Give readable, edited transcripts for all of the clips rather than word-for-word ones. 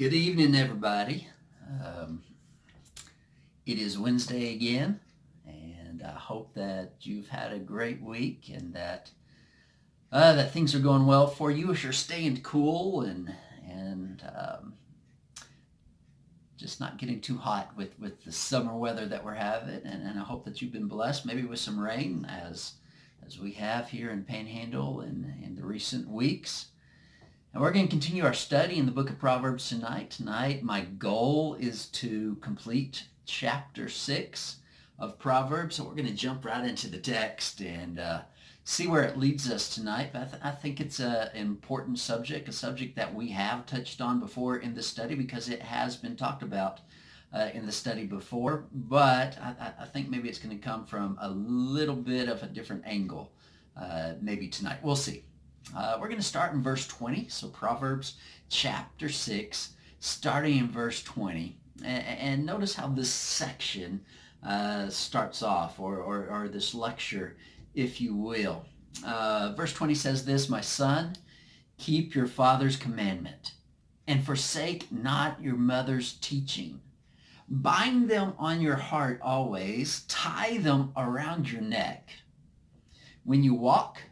Good evening, everybody. Um, it is Wednesday again, and I hope that you've had a great week and that things are going well for you as you're staying cool and just not getting too hot with the summer weather that we're having. And I hope that you've been blessed, maybe with some rain as we have here in Panhandle in the recent weeks. And we're going to continue our study in the book of Proverbs tonight. Tonight, my goal is to complete chapter 6 of Proverbs. So we're going to jump right into the text and see where it leads us tonight. But I think it's an important subject, a subject that we have touched on before in the study because it has been talked about in the study before. But I think maybe it's going to come from a little bit of a different angle maybe tonight. We'll see. We're going to start in verse 20. So Proverbs chapter 6, starting in verse 20. And notice how this section starts off, or this lecture, if you will. Verse 20 says this, "My son, keep your father's commandment, and forsake not your mother's teaching. Bind them on your heart always, tie them around your neck. When you walk,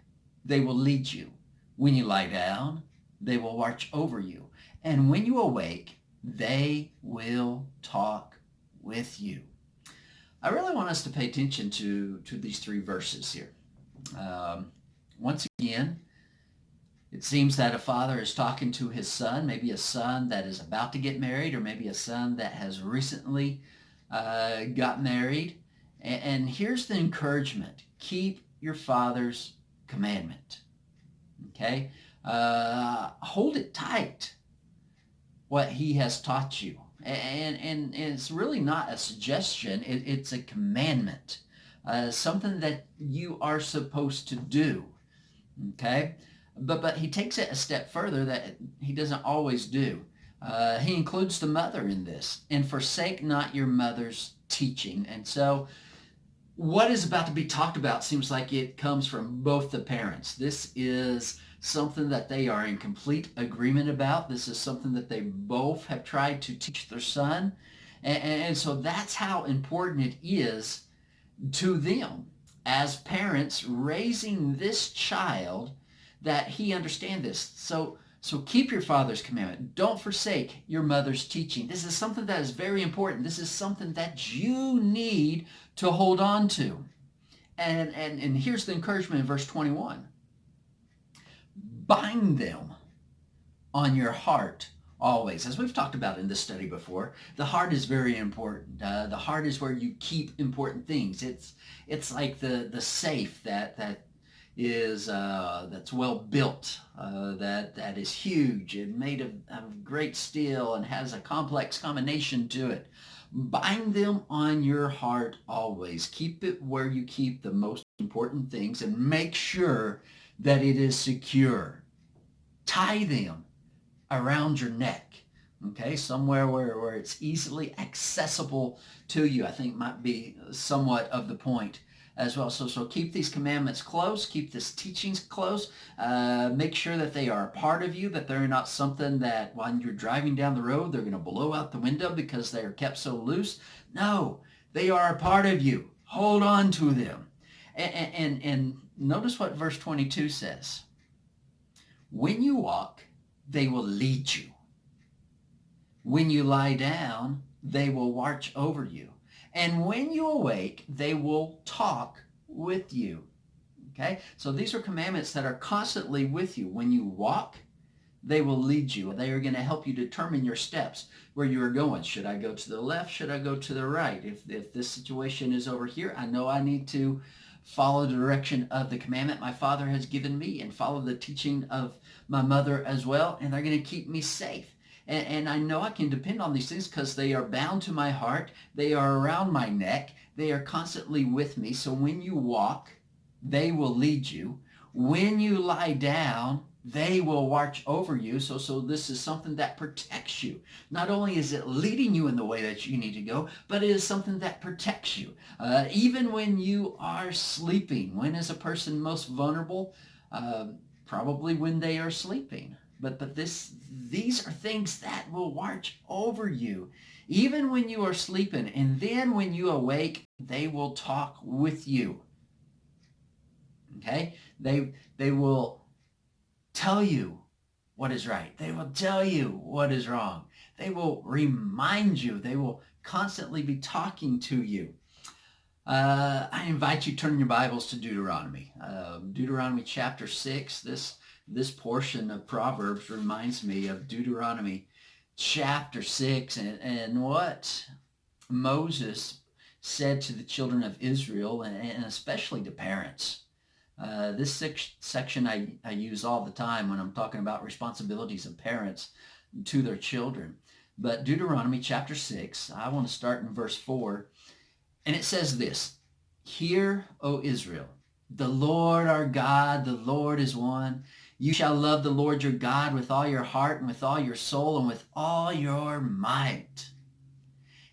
they will lead you. When you lie down, they will watch over you. And when you awake, they will talk with you." I really want us to pay attention to these three verses here. Once again, it seems that a father is talking to his son, maybe a son that is about to get married, or maybe a son that has recently got married. And here's the encouragement: keep your father's commandment. Okay? Hold it tight, what he has taught you. And it's really not a suggestion, it's a commandment, something that you are supposed to do. Okay? But he takes it a step further that he doesn't always do. He includes the mother in this. "And forsake not your mother's teaching." And so what is about to be talked about seems like it comes from both the parents. This is something that they are in complete agreement about. This is something that they both have tried to teach their son. And so that's how important it is to them as parents raising this child, that he understand this. So keep your father's commandment. Don't forsake your mother's teaching. This is something that is very important. This is something that you need to hold on to. And here's the encouragement in verse 21. Bind them on your heart always. As we've talked about in this study before, the heart is very important. The heart is where you keep important things. It's like the safe that is that's well built, that is huge and made of great steel and has a complex combination to it. Bind them on your heart always. Keep it where you keep the most important things, and make sure that it is secure. Tie them around your neck, okay, somewhere where it's easily accessible to you, I think might be somewhat of the point as well. So keep these commandments close, keep this teachings close, make sure that they are a part of you, that they're not something that when you're driving down the road, they're going to blow out the window because they are kept so loose. No, they are a part of you. Hold on to them. And notice what verse 22 says. When you walk, they will lead you. When you lie down, they will watch over you. And when you awake, they will talk with you. Okay? So these are commandments that are constantly with you. When you walk, they will lead you. They are going to help you determine your steps, where you are going. Should I go to the left? Should I go to the right? If this situation is over here, I know I need to follow the direction of the commandment my father has given me and follow the teaching of my mother as well, and they're going to keep me safe. And I know I can depend on these things because they are bound to my heart. They are around my neck. They are constantly with me. So when you walk, they will lead you. When you lie down, they will watch over you. So this is something that protects you. Not only is it leading you in the way that you need to go, but it is something that protects you. Even when you are sleeping. When is a person most vulnerable? Probably when they are sleeping. But these are things that will watch over you, even when you are sleeping. And then when you awake, they will talk with you. Okay? They will tell you what is right. They will tell you what is wrong. They will remind you. They will constantly be talking to you. I invite you to turn your Bibles to Deuteronomy. Deuteronomy chapter 6. This portion of Proverbs reminds me of Deuteronomy chapter 6 and what Moses said to the children of Israel, and especially to parents. This section I use all the time when I'm talking about responsibilities of parents to their children. But Deuteronomy chapter 6, I want to start in verse 4. And it says this: Hear, O Israel, the Lord our God, the Lord is one. You shall love the Lord your God with all your heart and with all your soul and with all your might.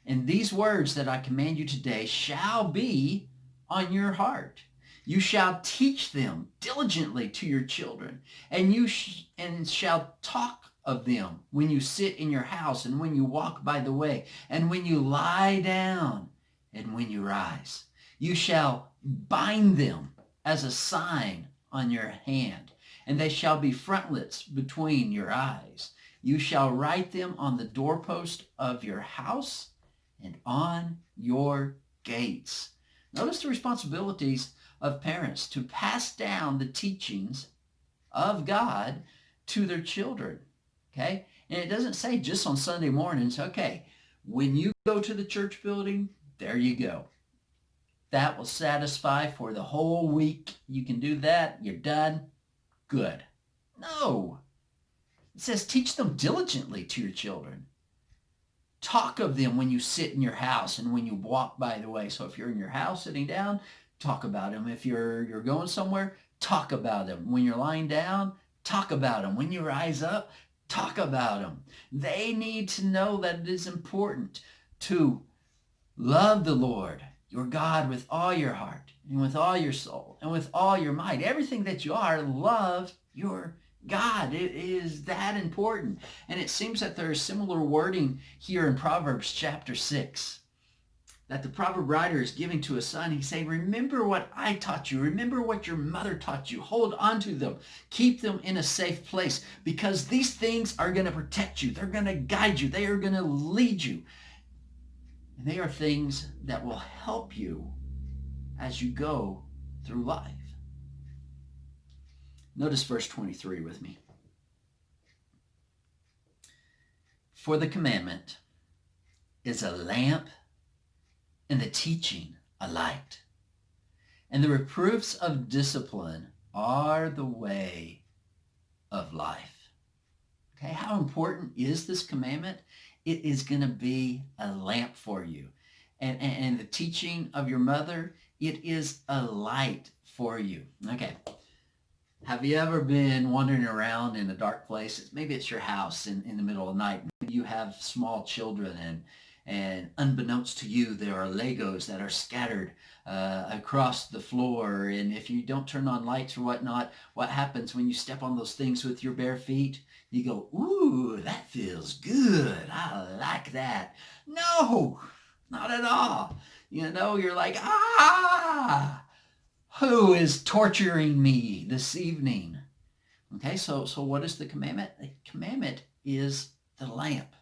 And these words that I command you today shall be on your heart. You shall teach them diligently to your children, and you shall talk of them when you sit in your house and when you walk by the way and when you lie down and when you rise. You shall bind them as a sign on your hand, and they shall be frontlets between your eyes. You shall write them on the doorpost of your house and on your gates. Notice the responsibilities of parents to pass down the teachings of God to their children. Okay? And it doesn't say just on Sunday mornings. Okay, when you go to the church building, there you go. That will satisfy for the whole week. You can do that. You're done. Good. No. It says teach them diligently to your children. Talk of them when you sit in your house and when you walk by the way. So if you're in your house sitting down, talk about them. If you're going somewhere, talk about them. When you're lying down, talk about them. When you rise up, talk about them. They need to know that it is important to love the Lord your God with all your heart and with all your soul and with all your might. Everything that you are, love your God. It is that important. And it seems that there is similar wording here in Proverbs chapter 6, that the proverb writer is giving to his son. He's saying, remember what I taught you. Remember what your mother taught you. Hold on to them. Keep them in a safe place, because these things are going to protect you. They're going to guide you. They are going to lead you. And they are things that will help you as you go through life. Notice verse 23 with me. For the commandment is a lamp, and the teaching a light. And the reproofs of discipline are the way of life. Okay, how important is this commandment? It is going to be a lamp for you. And the teaching of your mother, it is a light for you. Okay. Have you ever been wandering around in a dark place? Maybe it's your house in the middle of the night. Maybe you have small children, and unbeknownst to you, there are Legos that are scattered across the floor. And if you don't turn on lights or whatnot, what happens when you step on those things with your bare feet? You go, ooh, that feels good. I like that. No, not at all. You know, you're like, who is torturing me this evening? Okay, so what is the commandment? The commandment is the lamp,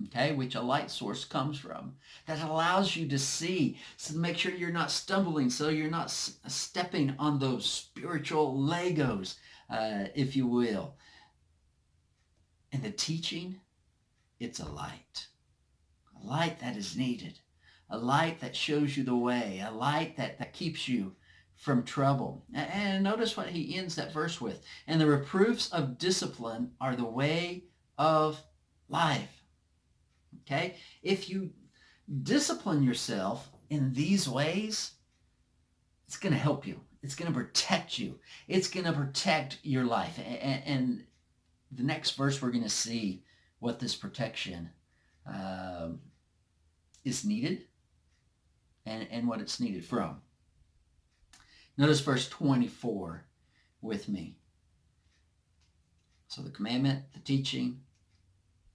okay, which a light source comes from, that allows you to see, so make sure you're not stumbling, so you're not stepping on those spiritual Legos, if you will. And the teaching, it's a light that is needed, a light that shows you the way, a light that keeps you from trouble. And notice what he ends that verse with. And the reproofs of discipline are the way of life. Okay? If you discipline yourself in these ways, it's going to help you. It's going to protect you. It's going to protect your life. And the next verse, we're going to see what this protection is needed and what it's needed from. Notice verse 24 with me. So the commandment, the teaching,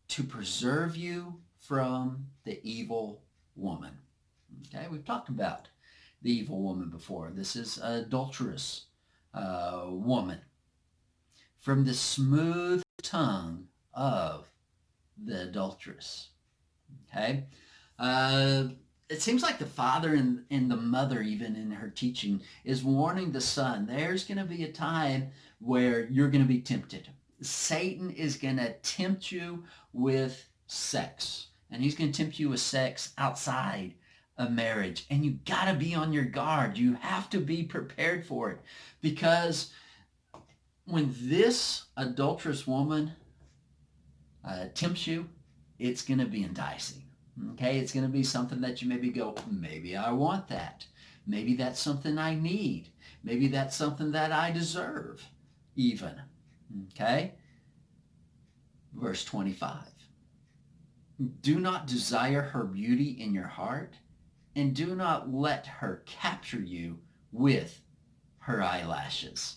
to preserve you from the evil woman. Okay, we've talked about the evil woman before. This is an adulterous woman. From the smooth tongue of the adulteress. Okay? It seems like the father and the mother, even in her teaching, is warning the son, there's going to be a time where you're going to be tempted. Satan is going to tempt you with sex. And he's going to tempt you with sex outside of marriage. And you got to be on your guard. You have to be prepared for it. Because when this adulterous woman tempts you, it's going to be enticing. Okay, it's going to be something that you maybe go, maybe I want that. Maybe that's something I need. Maybe that's something that I deserve, even. Okay? Verse 25. Do not desire her beauty in your heart, and do not let her capture you with her eyelashes.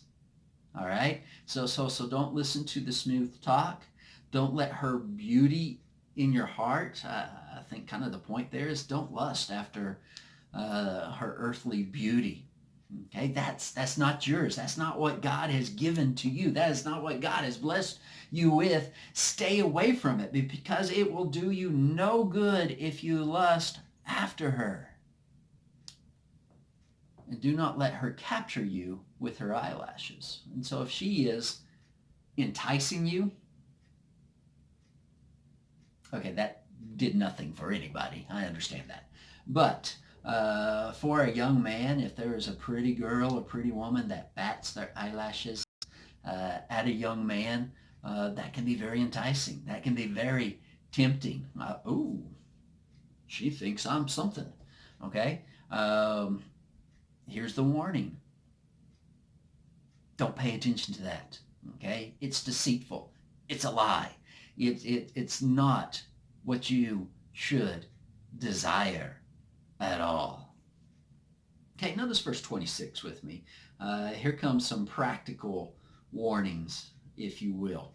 All right? So don't listen to the smooth talk. Don't let her beauty in your heart. I think kind of the point there is don't lust after her earthly beauty. Okay, that's not yours. That's not what God has given to you. That is not what God has blessed you with. Stay away from it because it will do you no good if you lust after her. And do not let her capture you with her eyelashes. And so if she is enticing you, okay, that did nothing for anybody. I understand that. But for a young man, if there is a pretty girl, a pretty woman that bats their eyelashes at a young man, that can be very enticing. That can be very tempting. Ooh, she thinks I'm something. Okay? Here's the warning. Don't pay attention to that. Okay? It's deceitful. It's a lie. It's not what you should desire at all. Okay, notice verse 26 with me. Here comes some practical warnings, if you will.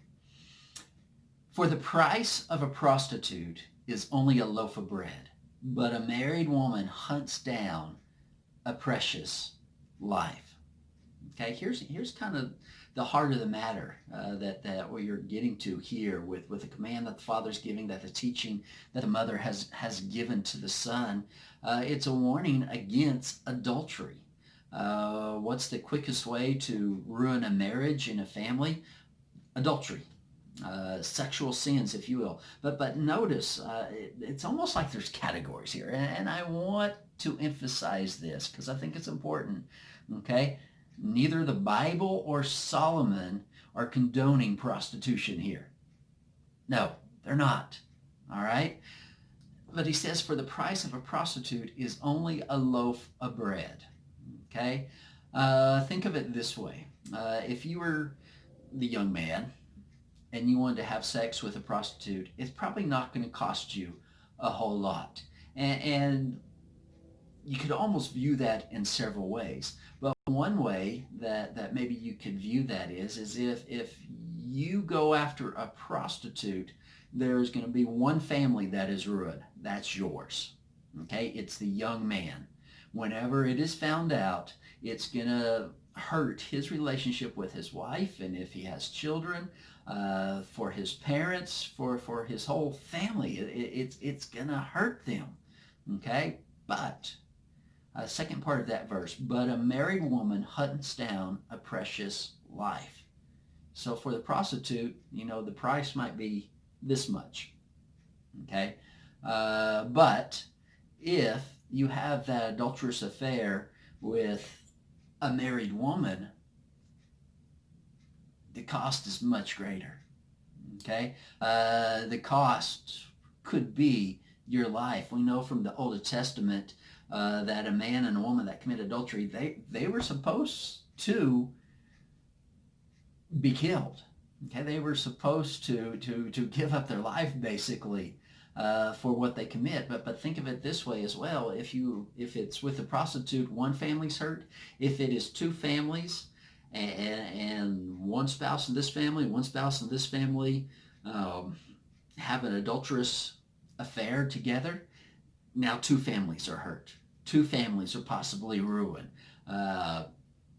For the price of a prostitute is only a loaf of bread, but a married woman hunts down a precious life. Okay, here's kind of the heart of the matter that what you're getting to here with the command that the father's giving, that the teaching that the mother has given to the son. It's a warning against adultery. What's the quickest way to ruin a marriage and a family? Adultery. Sexual sins, if you will. But notice, it's almost like there's categories here. And I want to emphasize this because I think it's important. Okay? Neither the Bible or Solomon are condoning prostitution here. No, they're not. All right? But he says, for the price of a prostitute is only a loaf of bread. Okay? Think of it this way. If you were the young man and you wanted to have sex with a prostitute, it's probably not going to cost you a whole lot. And you could almost view that in several ways. But one way that maybe you could view that is if you go after a prostitute, there's going to be one family that is ruined. That's yours. Okay? It's the young man. Whenever it is found out, it's going to hurt his relationship with his wife, and if he has children, for his parents, for his whole family. It's going to hurt them. Okay? But second part of that verse, but a married woman hunts down a precious life. So for the prostitute, the price might be this much. Okay? But if you have that adulterous affair with a married woman, the cost is much greater. Okay? The cost could be your life. We know from the Old Testament that a man and a woman that commit adultery, they were supposed to be killed. Okay, they were supposed to give up their life basically for what they commit. But think of it this way as well. If it's with a prostitute, one family's hurt. If it is two families, and one spouse in this family, one spouse in this family um, have an adulterous affair together, now two families are hurt. Two families are possibly ruined. Uh,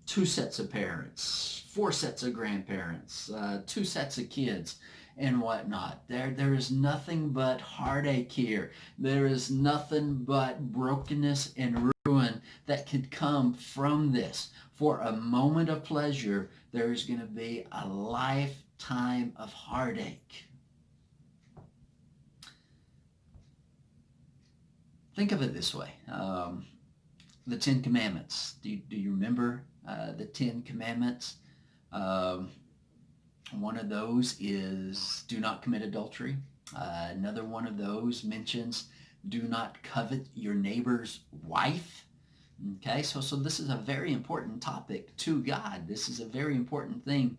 Two sets of parents, four sets of grandparents, two sets of kids, and whatnot. There is nothing but heartache here. There is nothing but brokenness and ruin that could come from this. For a moment of pleasure, there is going to be a lifetime of heartache. Think of it this way. The Ten Commandments. Do you remember the Ten Commandments? Um, One of those is do not commit adultery. Another one of those mentions do not covet your neighbor's wife. Okay, so this is a very important topic to God. This is a very important thing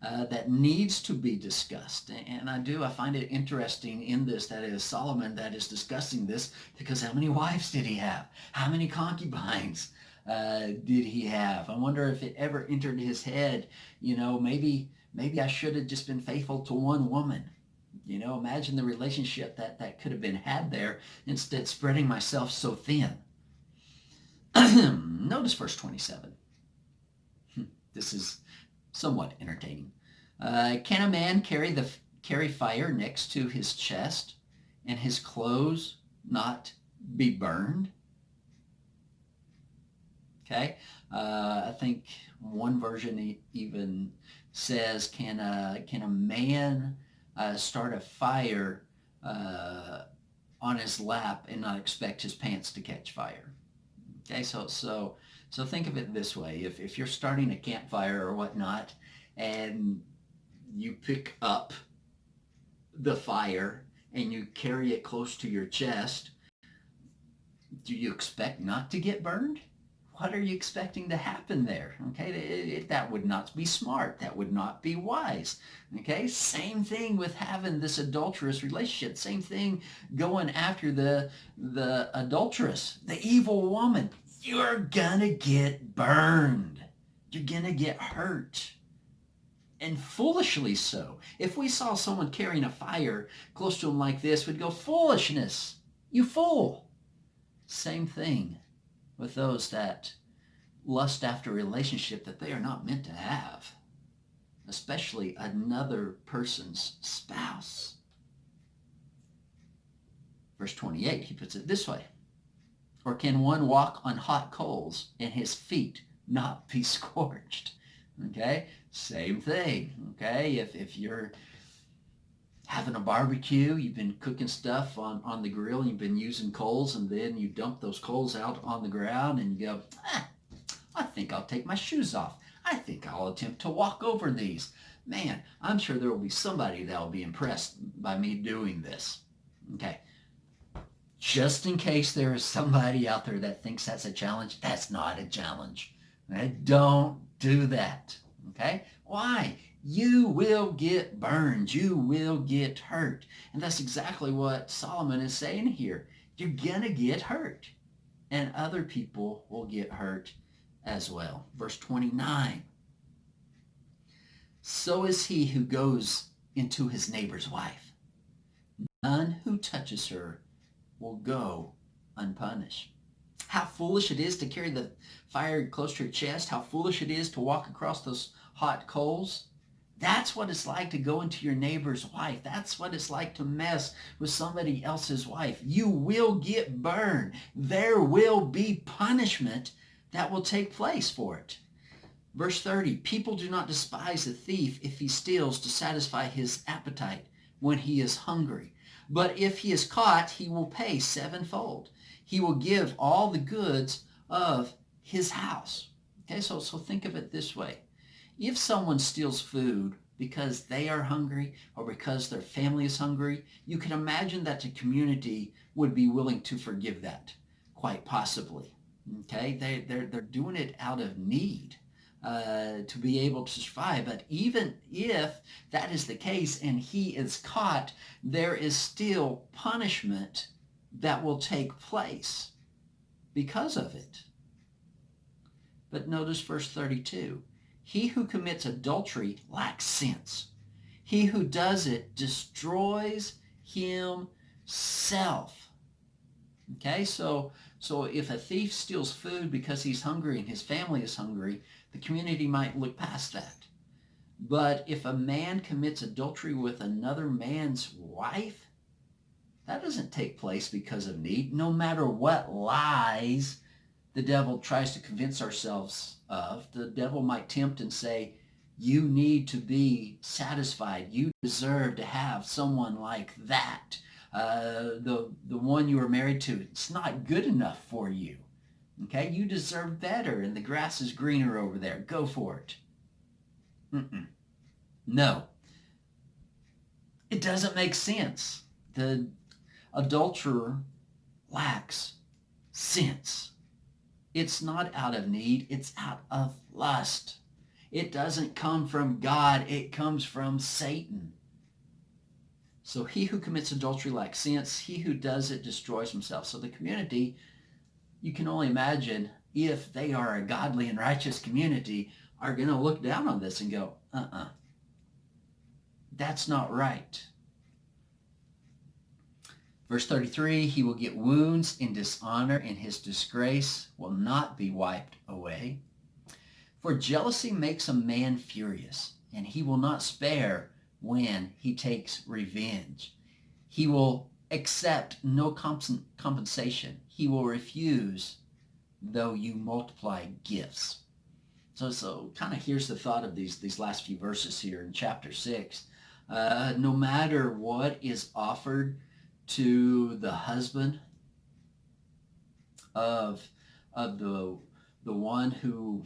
that needs to be discussed. And I find it interesting in this that it is Solomon that is discussing this, because how many wives did he have? How many concubines did he have? I wonder if it ever entered his head, maybe I should have just been faithful to one woman. Imagine the relationship that could have been had there, instead spreading myself so thin. Notice verse 27. This is somewhat entertaining. Can a man carry fire next to his chest and his clothes not be burned? Okay, I think one version even says, can a man start a fire on his lap and not expect his pants to catch fire? Okay, so think of it this way. If you're starting a campfire or whatnot, and you pick up the fire and you carry it close to your chest, do you expect not to get burned? What are you expecting to happen there? Okay, that would not be smart. That would not be wise. Okay, same thing with having this adulterous relationship. Same thing going after the adulteress, the evil woman. You're gonna get burned. You're gonna get hurt. And foolishly so. If we saw someone carrying a fire close to them like this, we'd go, foolishness, you fool. Same thing with those that lust after a relationship that they are not meant to have, especially another person's spouse. Verse 28, he puts it this way. Or can one walk on hot coals and his feet not be scorched? Okay, same thing. Okay, if you're having a barbecue, you've been cooking stuff on the grill, and you've been using coals, and then you dump those coals out on the ground and you go, I think I'll take my shoes off. I think I'll attempt to walk over these. Man, I'm sure there will be somebody that will be impressed by me doing this. Okay, just in case there is somebody out there that thinks that's a challenge, that's not a challenge. Okay? Don't do that. Okay? Why? You will get burned. You will get hurt. And that's exactly what Solomon is saying here. You're going to get hurt. And other people will get hurt as well. Verse 29. So is he who goes into his neighbor's wife. None who touches her will go unpunished. How foolish it is to carry the fire close to your chest. How foolish it is to walk across those hot coals. That's what it's like to go into your neighbor's wife. That's what it's like to mess with somebody else's wife. You will get burned. There will be punishment that will take place for it. Verse 30, people do not despise a thief if he steals to satisfy his appetite when he is hungry. But if he is caught, he will pay sevenfold. He will give all the goods of his house. Okay, so think of it this way. If someone steals food because they are hungry or because their family is hungry, you can imagine that the community would be willing to forgive that, quite possibly. Okay, they're doing it out of need to be able to survive. But even if that is the case and he is caught, there is still punishment that will take place because of it. But notice verse 32. He who commits adultery lacks sense. He who does it destroys himself. Okay, so if a thief steals food because he's hungry and his family is hungry, the community might look past that. But if a man commits adultery with another man's wife, that doesn't take place because of need. No matter what lies the devil tries to convince ourselves of, the devil might tempt and say, you need to be satisfied. You deserve to have someone like that. The one you were married to, it's not good enough for you. Okay, you deserve better, and the grass is greener over there. Go for it. No, it doesn't make sense. The adulterer lacks sense. It's not out of need, it's out of lust. It doesn't come from God, it comes from Satan. So he who commits adultery lacks sense. He who does it destroys himself. So the community, you can only imagine, if they are a godly and righteous community, are going to look down on this and go, that's not right. Verse 33, he will get wounds in dishonor, and his disgrace will not be wiped away. For jealousy makes a man furious, and he will not spare when he takes revenge. He will accept no compensation. He will refuse though you multiply gifts. So kind of here's the thought of these last few verses here in chapter 6. No matter what is offered to the husband of the one who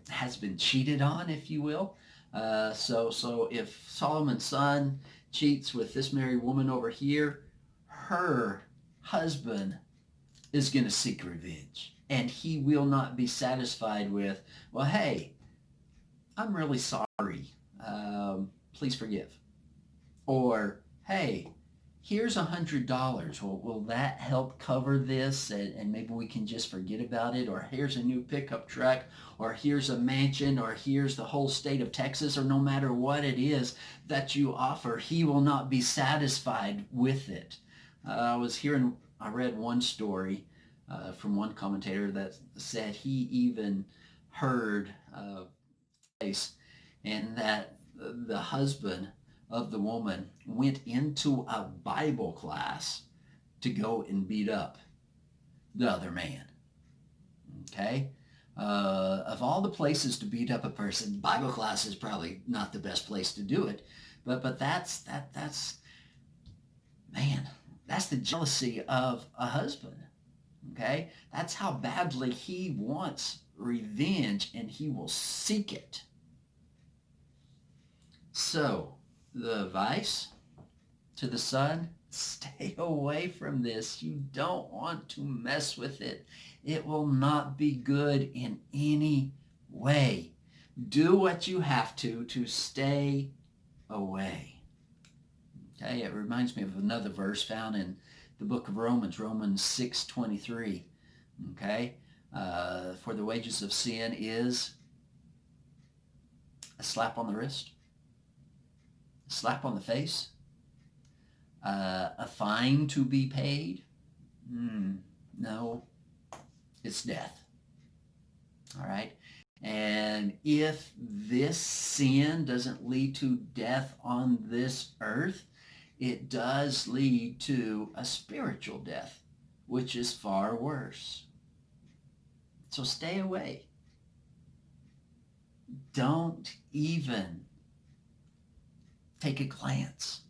has been cheated on, if you will. So if Solomon's son cheats with this married woman over here, her husband is going to seek revenge. And he will not be satisfied with, well, hey, I'm really sorry. Please forgive. Or, hey, here's $100. Well, will that help cover this? And maybe we can just forget about it. Or here's a new pickup truck. Or here's a mansion. Or here's the whole state of Texas. Or no matter what it is that you offer, he will not be satisfied with it. I read one story from one commentator that said he even heard and that the husband of the woman went into a Bible class to go and beat up the other man. Okay? Of all the places to beat up a person, Bible class is probably not the best place to do it. But that's the jealousy of a husband. Okay? That's how badly he wants revenge, and he will seek it. So, the advice to the son, stay away from this. You don't want to mess with it. It will not be good in any way. Do what you have to stay away. Okay, it reminds me of another verse found in the book of Romans 6:23. Okay, for the wages of sin is a slap on the wrist, a slap on the face, a fine to be paid. No, it's death. All right, and if this sin doesn't lead to death on this earth, it does lead to a spiritual death, which is far worse. So stay away. Don't even take a glance.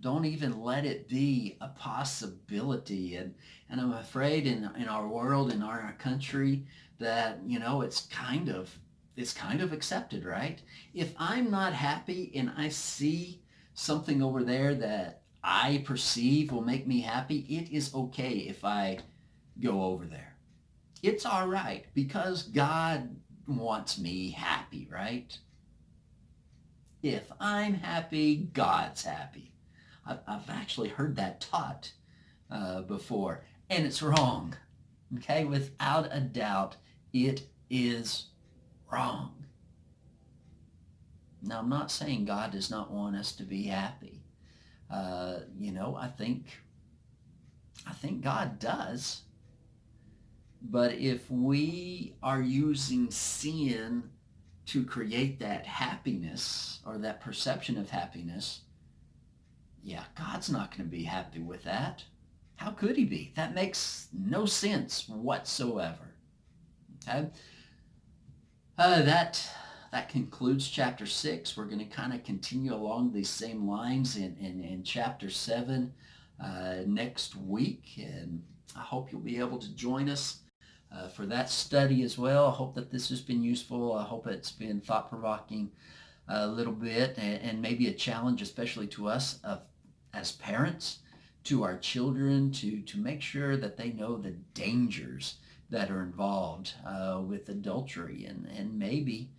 Don't even let it be a possibility. And I'm afraid in our world, in our country, that, it's kind of accepted, right? If I'm not happy and I see something over there that I perceive will make me happy, it is okay if I go over there. It's all right because God wants me happy, right? If I'm happy, God's happy. I've actually heard that taught before, and it's wrong. Okay, without a doubt, it is wrong. Now, I'm not saying God does not want us to be happy. I think God does. But if we are using sin to create that happiness or that perception of happiness, yeah, God's not going to be happy with that. How could he be? That makes no sense whatsoever. Okay? That concludes chapter 6. We're going to kind of continue along these same lines in chapter 7 next week. And I hope you'll be able to join us for that study as well. I hope that this has been useful. I hope it's been thought-provoking a little bit and maybe a challenge, especially to us as parents, to our children, to make sure that they know the dangers that are involved with adultery. And maybe,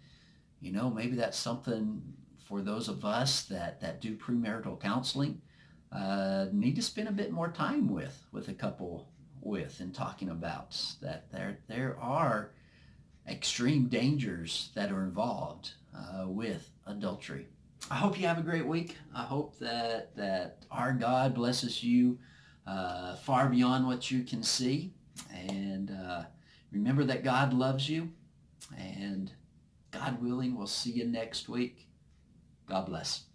maybe that's something for those of us that do premarital counseling, need to spend a bit more time with a couple and talking about that there are extreme dangers that are involved with adultery. I hope you have a great week. I hope that our God blesses you far beyond what you can see. And remember that God loves you. And God willing, we'll see you next week. God bless.